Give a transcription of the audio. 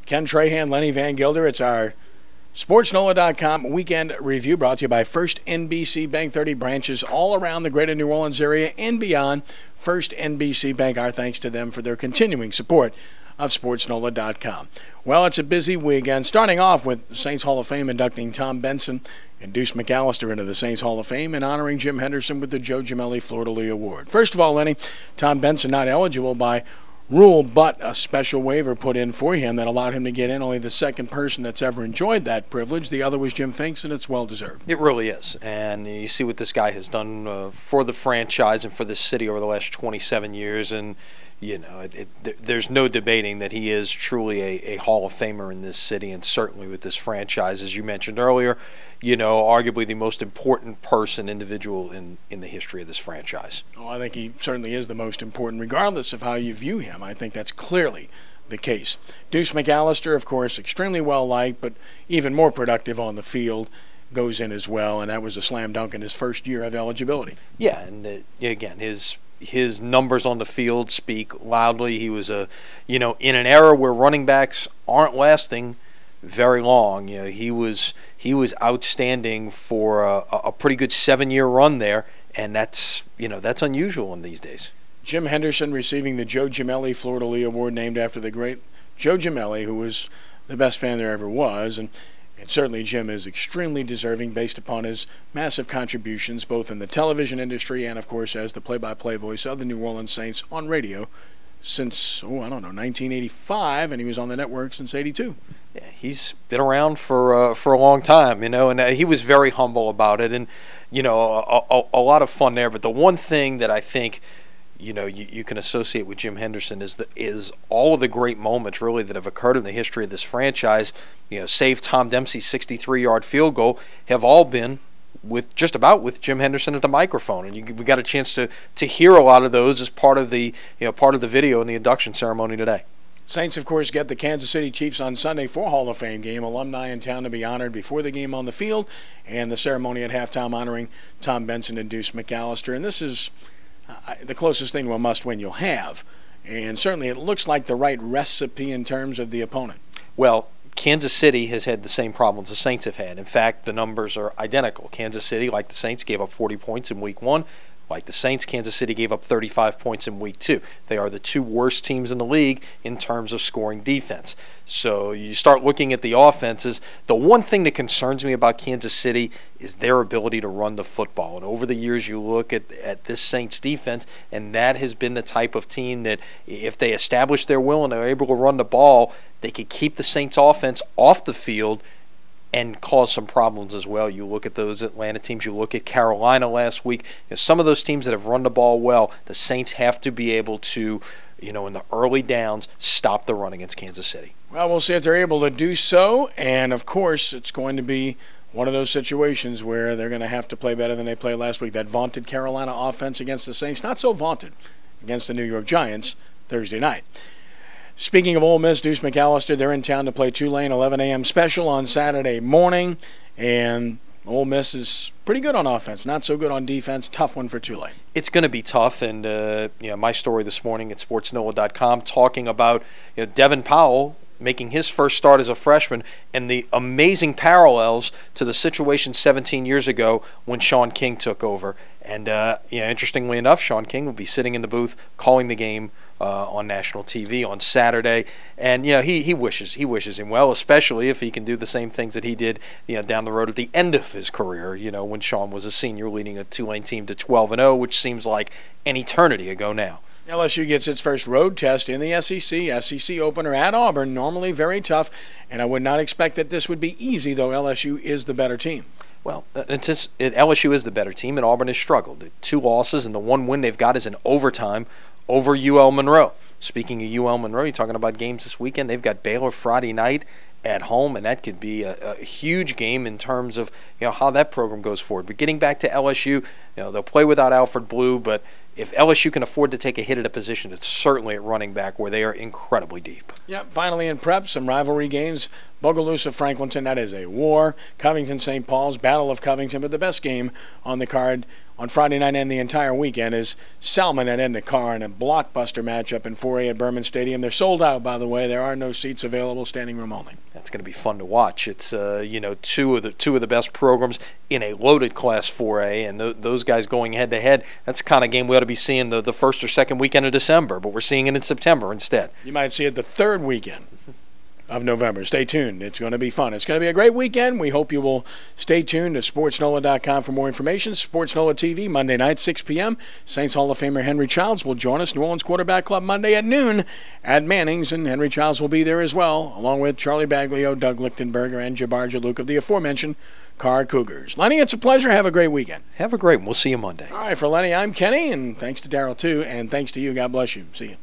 Ken Trahan, Lenny Vangilder. It's our SportsNola.com weekend review brought to you by First NBC Bank, 30 branches all around the greater New Orleans area and beyond. First NBC Bank, our thanks to them for their continuing support of SportsNola.com. Well, it's a busy weekend, starting off with Saints Hall of Fame inducting Tom Benson and Deuce McAllister into the Saints Hall of Fame and honoring Jim Henderson with the Joe Gimelli Fleur-de-Lis Award. First of all, Lenny, Tom Benson not eligible by rule, but a special waiver put in for him that allowed him to get in. Only the second person that's ever enjoyed that privilege. The other was Jim Finks, and it's well-deserved. It really is. And you see what this guy has done for the franchise and for this city over the last 27 years. And, you know, there's no debating that he is truly a Hall of Famer in this city, and certainly with this franchise, as you mentioned earlier, you know, arguably the most important individual in the history of this franchise. Oh, I think he certainly is the most important, regardless of how you view him. I think that's clearly the case. Deuce McAllister, of course, extremely well-liked, but even more productive on the field, goes in as well, and that was a slam dunk in his first year of eligibility. Yeah, and again, his numbers on the field speak loudly. He was in an era where running backs aren't lasting very long. You know, he was outstanding for a pretty good 7-year run there, and that's unusual in these days. Jim Henderson receiving the Joe Gimelli Fleur-de-Lis Award, named after the great Joe Gimelli, who was the best fan there ever was, and certainly Jim is extremely deserving based upon his massive contributions both in the television industry and, of course, as the play-by-play voice of the New Orleans Saints on radio since, 1985, and he was on the network since '82. Yeah, he's been around for a long time, and he was very humble about it, and a lot of fun there. But the one thing that I think you can associate with Jim Henderson is all of the great moments really that have occurred in the history of this franchise. Save Tom Dempsey's 63-yard field goal, have all been with Jim Henderson at the microphone, and we got a chance to hear a lot of those as part of the video in the induction ceremony today. Saints, of course, get the Kansas City Chiefs on Sunday for Hall of Fame game. Alumni in town to be honored before the game on the field, and the ceremony at halftime honoring Tom Benson and Deuce McAllister. And this is the closest thing to a must-win you'll have. And certainly it looks like the right recipe in terms of the opponent. Well, Kansas City has had the same problems the Saints have had. In fact, the numbers are identical. Kansas City, like the Saints, gave up 40 points in Week 1. Like the Saints, Kansas City gave up 35 points in Week 2. They are the two worst teams in the league in terms of scoring defense. So you start looking at the offenses. The one thing that concerns me about Kansas City is their ability to run the football. And over the years, you look at this Saints defense, and that has been the type of team that if they establish their will and they're able to run the ball, they could keep the Saints offense off the field and cause some problems as well. You look at those Atlanta teams, you look at Carolina last week. Some of those teams that have run the ball well, the Saints have to be able to, in the early downs, stop the run against Kansas City. Well, we'll see if they're able to do so, and of course it's going to be one of those situations where they're going to have to play better than they played last week. That vaunted Carolina offense against the Saints, not so vaunted against the New York Giants Thursday night. Speaking of Ole Miss, Deuce McAllister, they're in town to play Tulane, 11 a.m. special on Saturday morning. And Ole Miss is pretty good on offense, not so good on defense. Tough one for Tulane. It's going to be tough. And, my story this morning at SportsNola.com talking about Devin Powell making his first start as a freshman and the amazing parallels to the situation 17 years ago when Sean King took over. And, interestingly enough, Sean King will be sitting in the booth calling the game on national TV on Saturday, and he wishes him well, especially if he can do the same things that he did down the road at the end of his career. When Sean was a senior, leading a Tulane team to 12-0, which seems like an eternity ago now. LSU gets its first road test in the SEC opener at Auburn, normally very tough, and I would not expect that this would be easy, though LSU is the better team. Well, LSU is the better team, and Auburn has struggled. 2 losses, and the one win they've got is in overtime over UL Monroe. Speaking of UL Monroe, you're talking about games this weekend. They've got Baylor Friday night at home, and that could be a huge game in terms of how that program goes forward. But getting back to LSU, they'll play without Alfred Blue, but if LSU can afford to take a hit at a position, it's certainly at running back where they are incredibly deep. Yep, finally in prep, some rivalry games. Bogalusa, Franklinton, that is a war. Covington, St. Paul's, Battle of Covington. But the best game on the card on Friday night and the entire weekend is Salmon at Endicott in a blockbuster matchup in 4A at Berman Stadium. They're sold out, by the way. There are no seats available, standing room only. That's going to be fun to watch. It's two of the best programs in a loaded Class 4A, and those guys going head to head. That's the kind of game we ought to be seeing the first or second weekend of December, but we're seeing it in September instead. You might see it the third weekend of November. Stay tuned. It's going to be fun. It's going to be a great weekend. We hope you will stay tuned to sportsnola.com for more information. SportsNola TV, Monday night, 6 p.m. Saints Hall of Famer Henry Childs will join us. New Orleans Quarterback Club Monday at noon at Manning's, and Henry Childs will be there as well, along with Charlie Baglio, Doug Lichtenberger, and Jabbar Jalouk of the aforementioned Car Cougars. Lenny, it's a pleasure. Have a great weekend. Have a great one. We'll see you Monday. All right, for Lenny, I'm Kenny, and thanks to Darryl, too, and thanks to you. God bless you. See you.